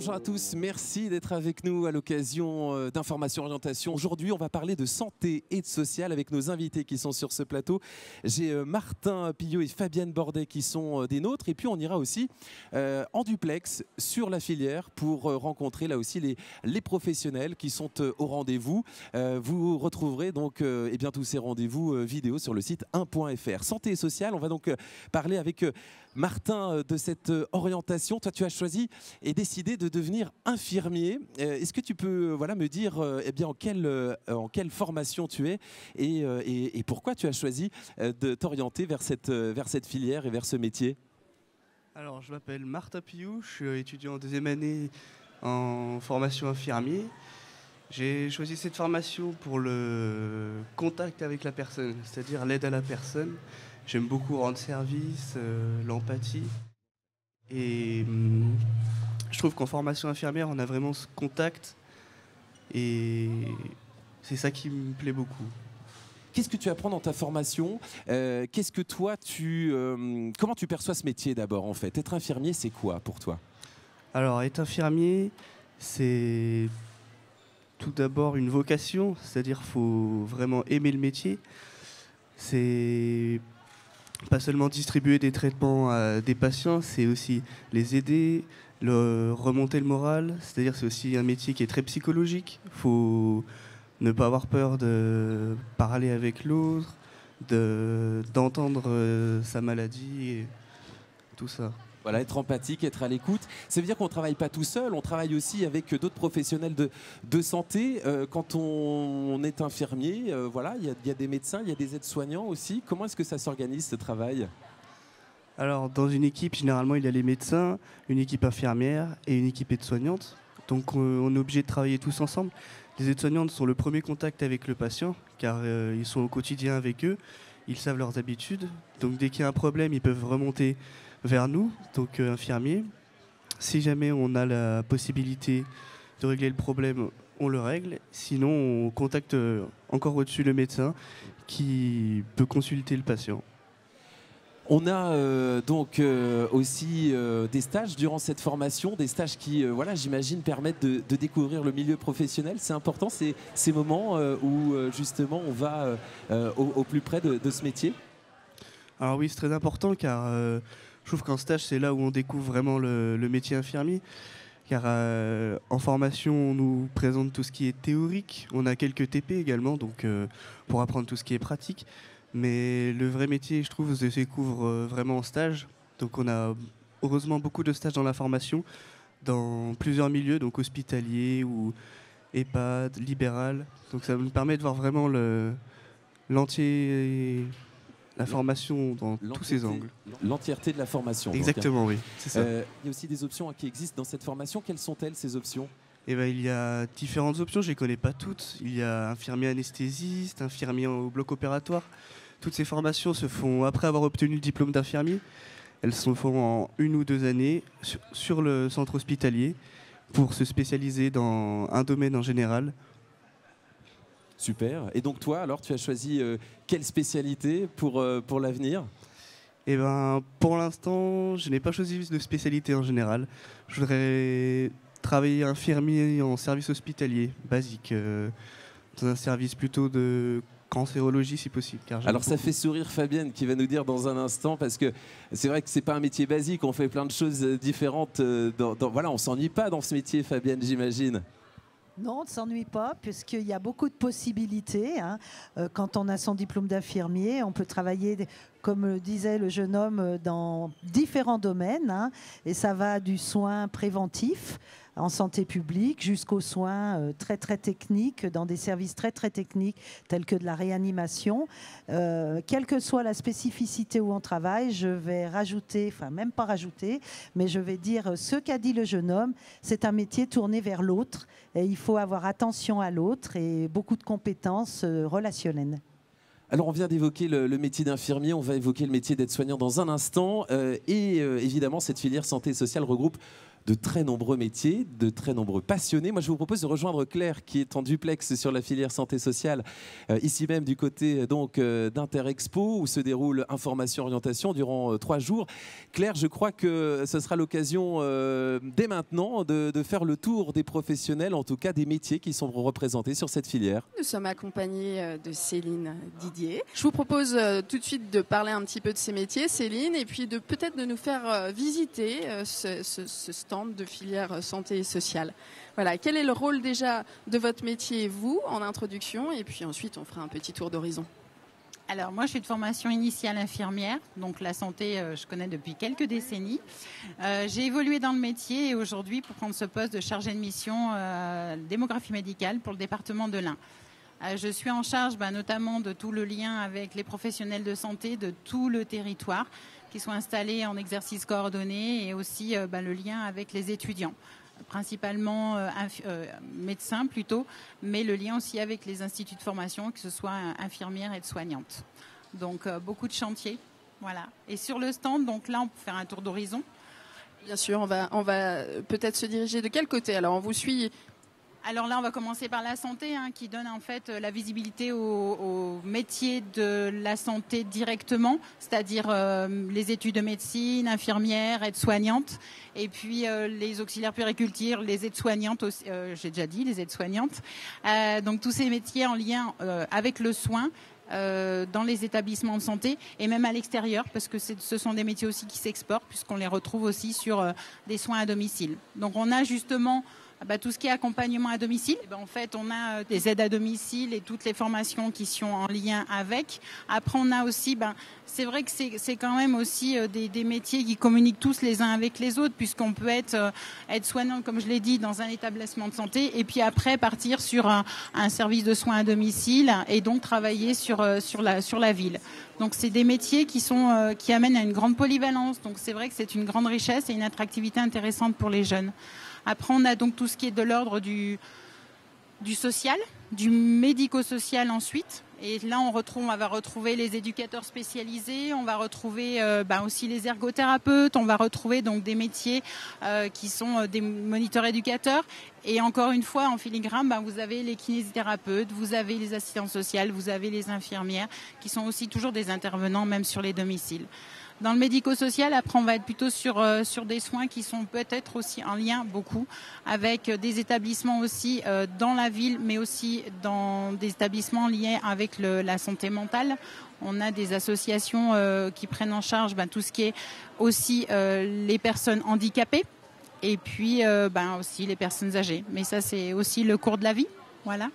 Bonjour à tous, merci d'être avec nous à l'occasion d'Information Orientation. Aujourd'hui, on va parler de santé et de social avec nos invités qui sont sur ce plateau. J'ai Martin Pillot et Fabienne Bordet qui sont des nôtres. Et puis, on ira aussi en duplex sur la filière pour rencontrer là aussi les professionnels qui sont au rendez-vous. Vous retrouverez donc tous ces rendez-vous vidéo sur le site 1.fr. Santé et social, on va donc parler avec Martin de cette orientation. Toi, tu as choisi et décidé de devenir infirmier. Est-ce que tu peux me dire en quelle formation tu es et pourquoi tu as choisi de t'orienter vers cette filière et vers ce métier? Alors, je m'appelle Martin Pillou, je suis étudiant en deuxième année en formation infirmier. J'ai choisi cette formation pour le contact avec la personne, c'est-à-dire l'aide à la personne. J'aime beaucoup rendre service, l'empathie. Et je trouve qu'en formation infirmière, on a vraiment ce contact. Et c'est ça qui me plaît beaucoup. Qu'est-ce que tu apprends dans ta formation? Qu'est-ce que toi, comment tu perçois ce métier d'abord en fait? Être infirmier, c'est quoi pour toi? Alors, être infirmier, c'est tout d'abord une vocation, c'est-à-dire qu'il faut vraiment aimer le métier. C'est pas seulement distribuer des traitements à des patients, c'est aussi les aider, remonter le moral. C'est-à-dire c'est aussi un métier qui est très psychologique. Il faut ne pas avoir peur de parler avec l'autre, d'entendre sa maladie et tout ça. Voilà, être empathique, être à l'écoute. Ça veut dire qu'on ne travaille pas tout seul, on travaille aussi avec d'autres professionnels de santé. Quand on est infirmier, il y a des médecins, il y a des aides-soignants aussi. Comment est-ce que ça s'organise ce travail? Alors, dans une équipe, généralement, il y a les médecins, une équipe infirmière et une équipe aide-soignante. Donc, on est obligé de travailler tous ensemble. Les aides-soignantes sont le premier contact avec le patient, car ils sont au quotidien avec eux, ils savent leurs habitudes. Donc, dès qu'il y a un problème, ils peuvent remonter vers nous, donc infirmiers. Si jamais on a la possibilité de régler le problème, on le règle. Sinon, on contacte encore au-dessus le médecin qui peut consulter le patient. On a aussi des stages durant cette formation, des stages qui, j'imagine, permettent de découvrir le milieu professionnel. C'est important ces moments où justement on va au plus près de ce métier. Alors oui, c'est très important car je trouve qu'en stage, c'est là où on découvre vraiment le métier infirmier. Car en formation, on nous présente tout ce qui est théorique. On a quelques TP également, donc pour apprendre tout ce qui est pratique. Mais le vrai métier, je trouve, se découvre vraiment en stage. Donc on a heureusement beaucoup de stages dans la formation, dans plusieurs milieux, donc hospitalier ou EHPAD, libéral. Donc ça nous permet de voir vraiment la formation dans tous ses angles. L'entièreté de la formation. Exactement, donc, oui. C'est ça. Il y a aussi des options qui existent dans cette formation. Quelles sont-elles, ces options? Il y a différentes options, je ne les connais pas toutes. Il y a infirmier anesthésiste, infirmier au bloc opératoire. Toutes ces formations se font après avoir obtenu le diplôme d'infirmier. Elles se font en 1 ou 2 années sur le centre hospitalier pour se spécialiser dans un domaine en général. Super. Et donc toi, alors, tu as choisi quelle spécialité pour l'avenir? Pour l'instant, je n'ai pas choisi de spécialité en général. Je voudrais travailler infirmier en service hospitalier, basique, dans un service plutôt de cancérologie si possible. Alors ça fait sourire Fabienne qui va nous dire dans un instant, parce que c'est vrai que c'est pas un métier basique, on fait plein de choses différentes. On s'ennuie pas dans ce métier, Fabienne, j'imagine. Non, on ne s'ennuie pas, puisqu'il y a beaucoup de possibilités. Quand on a son diplôme d'infirmier, on peut travailler, comme le disait le jeune homme, dans différents domaines. Et ça va du soin préventif en santé publique jusqu'aux soins très très techniques, dans des services très très techniques tels que de la réanimation. Quelle que soit la spécificité où on travaille, je vais rajouter, enfin même pas rajouter, mais je vais dire ce qu'a dit le jeune homme, c'est un métier tourné vers l'autre et il faut avoir attention à l'autre et beaucoup de compétences relationnelles. Alors on vient d'évoquer le métier d'infirmier, on va évoquer le métier d'aide-soignant dans un instant. Évidemment, cette filière santé et sociale regroupe de très nombreux métiers, de très nombreux passionnés. Moi, je vous propose de rejoindre Claire, qui est en duplex sur la filière santé sociale, ici même du côté d'Interexpo, où se déroule information orientation durant 3 jours. Claire, je crois que ce sera l'occasion dès maintenant de faire le tour des professionnels, en tout cas des métiers qui sont représentés sur cette filière. Nous sommes accompagnés de Céline Didier. Je vous propose tout de suite de parler un petit peu de ces métiers, Céline, et puis peut-être de nous faire visiter ce stand de filière santé et sociale. Voilà, quel est le rôle déjà de votre métier, vous, en introduction, et puis ensuite on fera un petit tour d'horizon. Alors moi je suis de formation initiale infirmière, donc la santé je connais depuis quelques décennies. J'ai évolué dans le métier et aujourd'hui pour prendre ce poste de chargée de mission démographie médicale pour le département de l'Ain. Je suis en charge notamment de tout le lien avec les professionnels de santé de tout le territoire qui sont installés en exercice coordonné et aussi le lien avec les étudiants, principalement médecins plutôt, mais le lien aussi avec les instituts de formation, que ce soit infirmières et soignantes. Donc beaucoup de chantiers, voilà. Et sur le stand, donc là on peut faire un tour d'horizon. Bien sûr, on va peut-être se diriger de quel côté? Alors on vous suit. Alors là, on va commencer par la santé, qui donne en fait la visibilité au métier de la santé directement, c'est-à-dire les études de médecine, infirmières, aides-soignantes, et puis les auxiliaires puériculture, les aides-soignantes, j'ai déjà dit, les aides-soignantes. Donc tous ces métiers en lien avec le soin dans les établissements de santé et même à l'extérieur, parce que ce sont des métiers aussi qui s'exportent, puisqu'on les retrouve aussi sur des soins à domicile. Donc on a justement tout ce qui est accompagnement à domicile. En fait, on a des aides à domicile et toutes les formations qui sont en lien avec. Après, on a aussi, c'est vrai que c'est quand même aussi des métiers qui communiquent tous les uns avec les autres, puisqu'on peut être soignant, comme je l'ai dit, dans un établissement de santé, et puis après partir sur un service de soins à domicile et donc travailler sur la ville. Donc c'est des métiers qui amènent à une grande polyvalence. Donc c'est vrai que c'est une grande richesse et une attractivité intéressante pour les jeunes. Après, on a donc tout ce qui est de l'ordre du social, du médico-social ensuite. Et là, on va retrouver les éducateurs spécialisés, on va retrouver aussi les ergothérapeutes, on va retrouver donc des métiers qui sont des moniteurs éducateurs. Et encore une fois, en filigrane, vous avez les kinésithérapeutes, vous avez les assistants sociaux, vous avez les infirmières, qui sont aussi toujours des intervenants, même sur les domiciles. Dans le médico-social, après, on va être plutôt sur des soins qui sont peut-être aussi en lien beaucoup avec des établissements aussi dans la ville, mais aussi dans des établissements liés avec la santé mentale. On a des associations qui prennent en charge tout ce qui est aussi les personnes handicapées et puis aussi les personnes âgées. Mais ça, c'est aussi le cours de la vie. Voilà.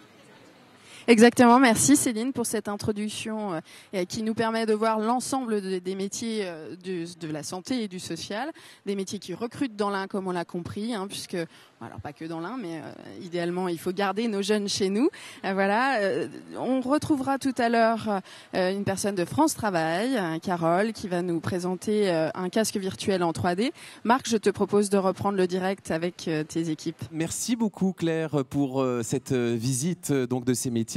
Exactement, merci Céline pour cette introduction qui nous permet de voir l'ensemble des métiers de la santé et du social, des métiers qui recrutent dans l'Ain comme on l'a compris, puisque, alors pas que dans l'Ain, mais idéalement il faut garder nos jeunes chez nous. On retrouvera tout à l'heure une personne de France Travail, Carole, qui va nous présenter un casque virtuel en 3D. Marc, je te propose de reprendre le direct avec tes équipes. Merci beaucoup Claire pour cette visite donc de ces métiers.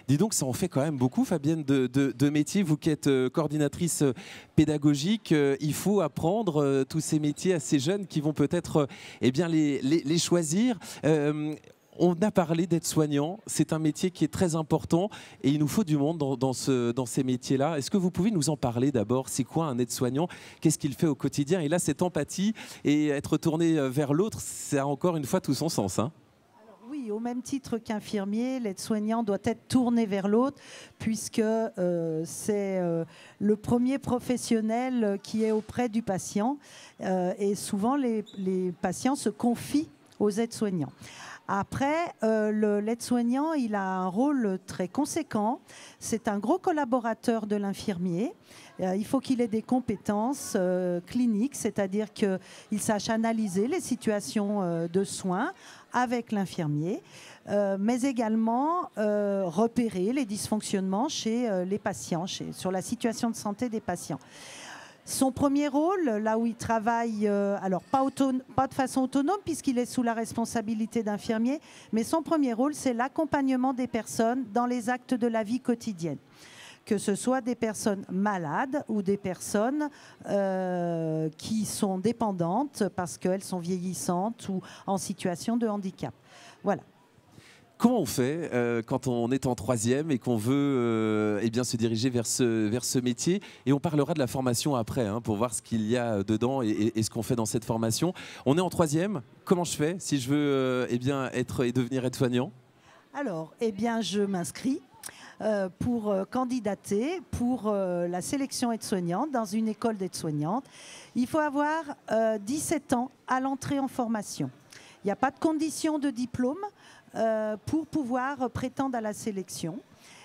Dis donc, ça en fait quand même beaucoup, Fabienne, de métiers. Vous qui êtes coordinatrice pédagogique, il faut apprendre tous ces métiers à ces jeunes qui vont peut-être les choisir. On a parlé d'aide-soignant, c'est un métier qui est très important et il nous faut du monde dans ces métiers-là. Est-ce que vous pouvez nous en parler d'abord? C'est quoi un aide-soignant? Qu'est-ce qu'il fait au quotidien? Et là, cette empathie et être tourné vers l'autre, ça a encore une fois tout son sens. Oui, au même titre qu'infirmier, l'aide-soignant doit être tourné vers l'autre puisque c'est le premier professionnel qui est auprès du patient et souvent les patients se confient aux aides-soignants. Après, l'aide-soignant, il a un rôle très conséquent. C'est un gros collaborateur de l'infirmier. Il faut qu'il ait des compétences cliniques, c'est-à-dire qu'il sache analyser les situations de soins avec l'infirmier, mais également repérer les dysfonctionnements chez les patients, sur la situation de santé des patients. Son premier rôle, là où il travaille, alors pas de façon autonome puisqu'il est sous la responsabilité d'infirmier, mais son premier rôle, c'est l'accompagnement des personnes dans les actes de la vie quotidienne. que ce soit des personnes malades ou des personnes qui sont dépendantes parce qu'elles sont vieillissantes ou en situation de handicap. Voilà. Comment on fait quand on est en troisième et qu'on veut eh bien, se diriger vers ce métier? Et on parlera de la formation après pour voir ce qu'il y a dedans et ce qu'on fait dans cette formation. On est en troisième, comment je fais si je veux eh bien, être et devenir aide-soignant? Alors, eh bien, je m'inscris pour candidater pour la sélection aide-soignante dans une école d'aide-soignante. Il faut avoir 17 ans à l'entrée en formation. Il n'y a pas de condition de diplôme pour pouvoir prétendre à la sélection.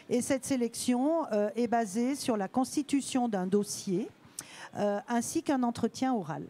Et cette sélection est basée sur la constitution d'un dossier ainsi qu'un entretien oral.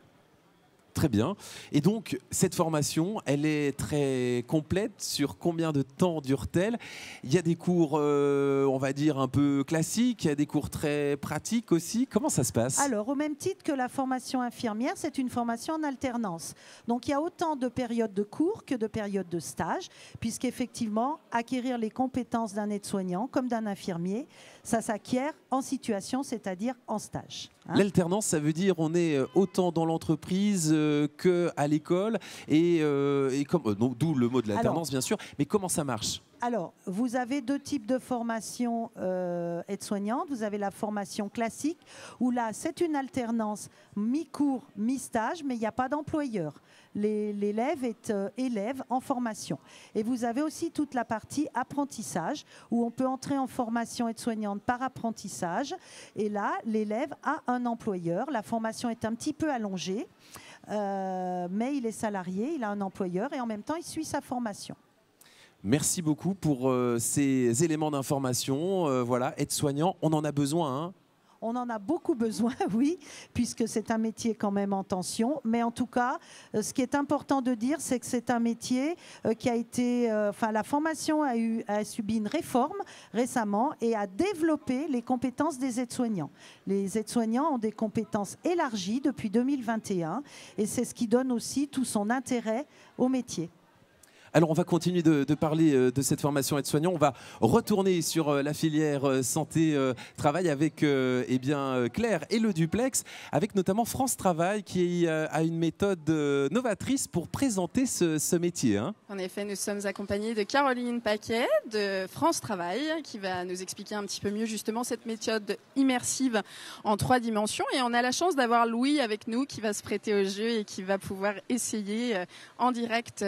Très bien. Et donc, cette formation, elle est très complète. Sur combien de temps dure-t-elle? Il y a des cours, on va dire, un peu classiques. Il y a des cours très pratiques aussi. Comment ça se passe? Alors, au même titre que la formation infirmière, c'est une formation en alternance. Donc, il y a autant de périodes de cours que de périodes de stage, puisqu'effectivement, acquérir les compétences d'un aide-soignant comme d'un infirmier, ça s'acquiert en situation, c'est-à-dire en stage. L'alternance, ça veut dire on est autant dans l'entreprise qu'à l'école, et d'où le mot de l'alternance, bien sûr. Mais comment ça marche? Alors, vous avez deux types de formation aide-soignante. Vous avez la formation classique, où là, c'est une alternance mi-cours, mi-stage, mais il n'y a pas d'employeur. L'élève est élève en formation. Et vous avez aussi toute la partie apprentissage, où on peut entrer en formation aide-soignante par apprentissage. Et là, l'élève a un employeur. La formation est un petit peu allongée, mais il est salarié, il a un employeur et en même temps, il suit sa formation. Merci beaucoup pour ces éléments d'information. Voilà, aide-soignant, on en a besoin, hein? On en a beaucoup besoin, oui, puisque c'est un métier quand même en tension. Mais en tout cas, ce qui est important de dire, c'est que c'est un métier qui a été... la formation a subi une réforme récemment et a développé les compétences des aides-soignants. Les aides-soignants ont des compétences élargies depuis 2021 et c'est ce qui donne aussi tout son intérêt au métier. Alors, on va continuer de parler de cette formation aide-soignant. On va retourner sur la filière santé-travail avec Claire et le duplex, avec notamment France Travail qui a une méthode novatrice pour présenter ce métier. Hein. En effet, nous sommes accompagnés de Caroline Paquet de France Travail qui va nous expliquer un petit peu mieux justement cette méthode immersive en 3 dimensions. Et on a la chance d'avoir Louis avec nous qui va se prêter au jeu et qui va pouvoir essayer en direct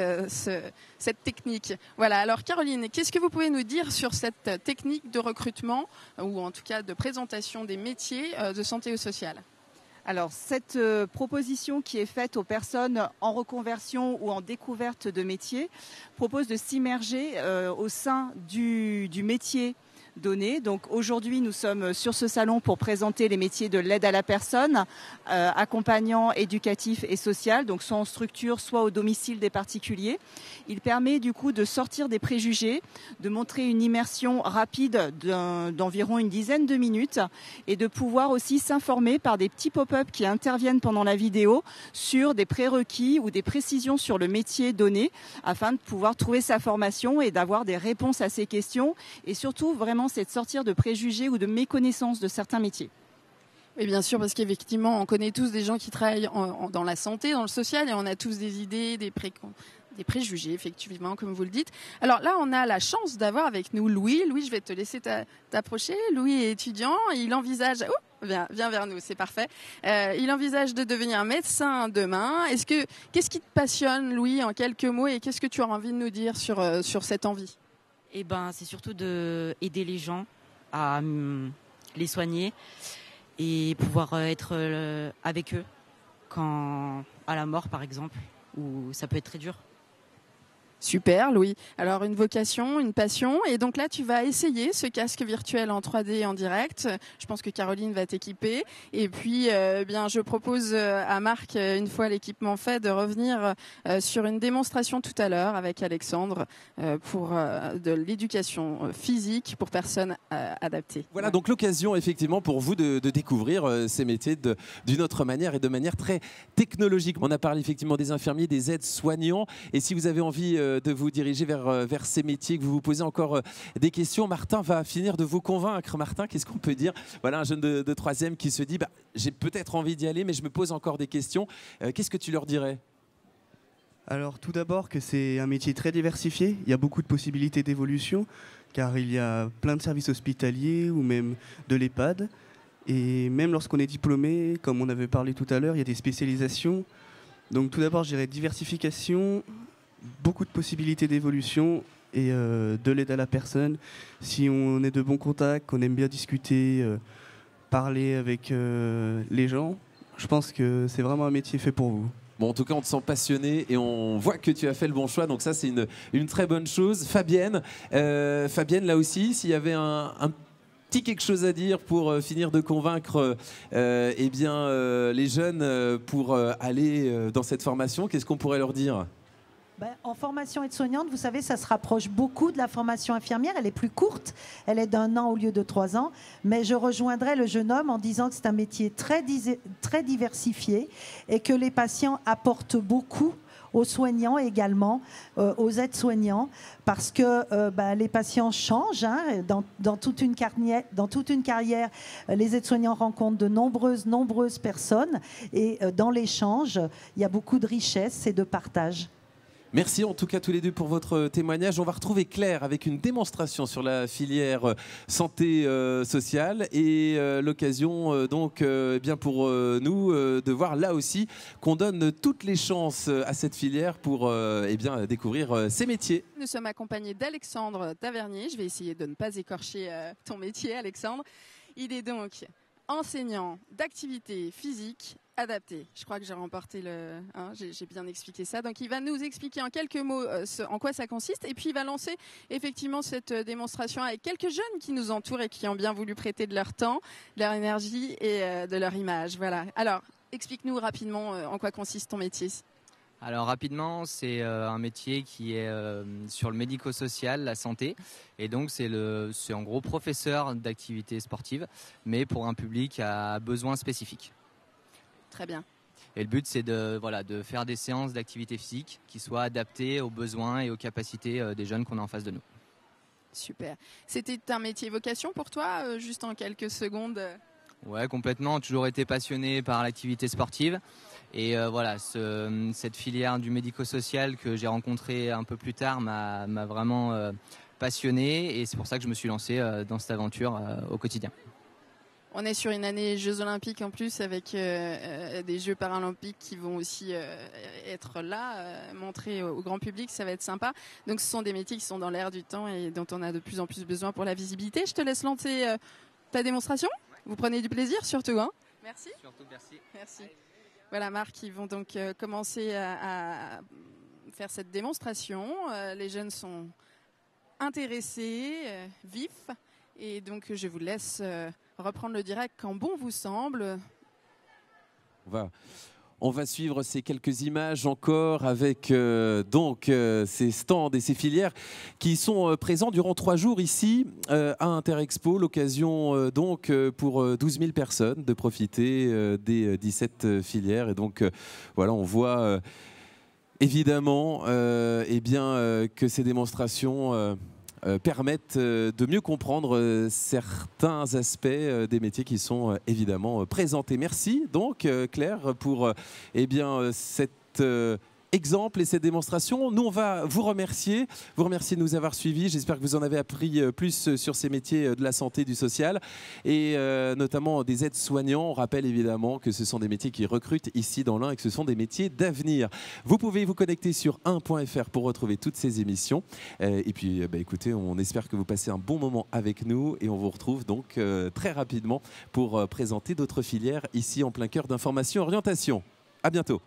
cette technique. Voilà, alors Caroline, qu'est-ce que vous pouvez nous dire sur cette technique de recrutement ou en tout cas de présentation des métiers de santé au social? Alors, cette proposition qui est faite aux personnes en reconversion ou en découverte de métier propose de s'immerger au sein du métier donné. Donc aujourd'hui, nous sommes sur ce salon pour présenter les métiers de l'aide à la personne, accompagnant éducatif et social, donc soit en structure, soit au domicile des particuliers. Il permet du coup de sortir des préjugés, de montrer une immersion rapide d'environ une dizaine de minutes et de pouvoir aussi s'informer par des petits pop-up qui interviennent pendant la vidéo sur des prérequis ou des précisions sur le métier donné afin de pouvoir trouver sa formation et d'avoir des réponses à ces questions et surtout vraiment c'est de sortir de préjugés ou de méconnaissances de certains métiers. Oui, bien sûr, parce qu'effectivement, on connaît tous des gens qui travaillent dans la santé, dans le social, et on a tous des idées, des préjugés, effectivement, comme vous le dites. Alors là, on a la chance d'avoir avec nous Louis. Louis, je vais te laisser t'approcher. Louis est étudiant, il envisage... Oh, viens vers nous, c'est parfait. Il envisage de devenir médecin demain. Qu'est-ce qui te passionne, Louis, en quelques mots, et qu'est-ce que tu as envie de nous dire sur cette envie? Eh ben, c'est surtout d'aider les gens à les soigner et pouvoir être avec eux quand à la mort, par exemple, où ça peut être très dur. Super, Louis. Alors, une vocation, une passion. Et donc là, tu vas essayer ce casque virtuel en 3D en direct. Je pense que Caroline va t'équiper. Et puis, je propose à Marc, une fois l'équipement fait, de revenir sur une démonstration tout à l'heure avec Alexandre pour de l'éducation physique pour personnes adaptées. Voilà, donc l'occasion, effectivement, pour vous de découvrir ces métiers d'une autre manière et de manière très technologique. On a parlé effectivement des infirmiers, des aides-soignants. Et si vous avez envie de vous diriger vers ces métiers, que vous vous posez encore des questions. Martin va finir de vous convaincre. Martin, qu'est-ce qu'on peut dire? Voilà un jeune de troisième qui se dit j'ai peut-être envie d'y aller, mais je me pose encore des questions. Qu'est-ce que tu leur dirais? Alors tout d'abord que c'est un métier très diversifié, il y a beaucoup de possibilités d'évolution, car il y a plein de services hospitaliers ou même de l'EHPAD. Et même lorsqu'on est diplômé, comme on avait parlé tout à l'heure, il y a des spécialisations. Donc tout d'abord, je dirais diversification, beaucoup de possibilités d'évolution et de l'aide à la personne. Si on est de bons contacts, qu'on aime bien discuter, parler avec les gens, je pense que c'est vraiment un métier fait pour vous. Bon, en tout cas, on te sent passionné et on voit que tu as fait le bon choix. Donc ça, c'est une très bonne chose. Fabienne, là aussi, s'il y avait un petit quelque chose à dire pour finir de convaincre les jeunes pour aller dans cette formation, qu'est-ce qu'on pourrait leur dire? En formation aide-soignante, vous savez, ça se rapproche beaucoup de la formation infirmière. Elle est plus courte, elle est d'1 an au lieu de 3 ans. Mais je rejoindrai le jeune homme en disant que c'est un métier très diversifié et que les patients apportent beaucoup aux soignants également, aux aides-soignants, parce que les patients changent. Dans toute une carrière, les aides-soignants rencontrent de nombreuses personnes et dans l'échange, il y a beaucoup de richesse et de partage. Merci en tout cas tous les deux pour votre témoignage. On va retrouver Claire avec une démonstration sur la filière santé sociale et l'occasion pour nous de voir là aussi qu'on donne toutes les chances à cette filière pour découvrir ces métiers. Nous sommes accompagnés d'Alexandre Tavernier. Je vais essayer de ne pas écorcher ton métier, Alexandre. Il est donc enseignant d'activité physique adaptée. Je crois que j'ai remporté j'ai bien expliqué ça. Donc il va nous expliquer en quelques mots en quoi ça consiste et puis il va lancer effectivement cette démonstration avec quelques jeunes qui nous entourent et qui ont bien voulu prêter de leur temps, de leur énergie et de leur image. Voilà. Alors, explique-nous rapidement en quoi consiste ton métier. Alors rapidement, c'est un métier qui est sur le médico-social, la santé. Et donc c'est en gros professeur d'activité sportive, mais pour un public à besoins spécifiques. Très bien. Et le but, c'est de faire des séances d'activité physique qui soient adaptées aux besoins et aux capacités des jeunes qu'on a en face de nous. Super. C'était un métier vocation pour toi, juste en quelques secondes? Ouais, complètement. Toujours été passionné par l'activité sportive. Et cette filière du médico-social que j'ai rencontrée un peu plus tard m'a vraiment passionné. Et c'est pour ça que je me suis lancé dans cette aventure au quotidien. On est sur une année Jeux Olympiques en plus avec des Jeux Paralympiques qui vont aussi être là, montrés au grand public, ça va être sympa. Donc ce sont des métiers qui sont dans l'air du temps et dont on a de plus en plus besoin pour la visibilité. Je te laisse lancer ta démonstration. Vous prenez du plaisir surtout. Hein. Merci. Surtout, merci. Merci. Voilà Marc, ils vont donc commencer à faire cette démonstration. Les jeunes sont intéressés, vifs. Et donc je vous laisse reprendre le direct quand bon vous semble. On va suivre ces quelques images encore avec ces stands et ces filières qui sont présents durant 3 jours ici à Interexpo. L'occasion pour 12 000 personnes de profiter des 17 filières. Et donc on voit évidemment que ces démonstrations permettent de mieux comprendre certains aspects des métiers qui sont évidemment présentés. Merci donc Claire pour cet exemple et cette démonstration. Nous on va vous remercier de nous avoir suivis. J'espère que vous en avez appris plus sur ces métiers de la santé, du social et notamment des aides-soignants. On rappelle évidemment que ce sont des métiers qui recrutent ici dans l'Ain et que ce sont des métiers d'avenir. Vous pouvez vous connecter sur 1.fr pour retrouver toutes ces émissions et puis écoutez, on espère que vous passez un bon moment avec nous et on vous retrouve donc très rapidement pour présenter d'autres filières ici en plein cœur d'Information Orientation. À bientôt.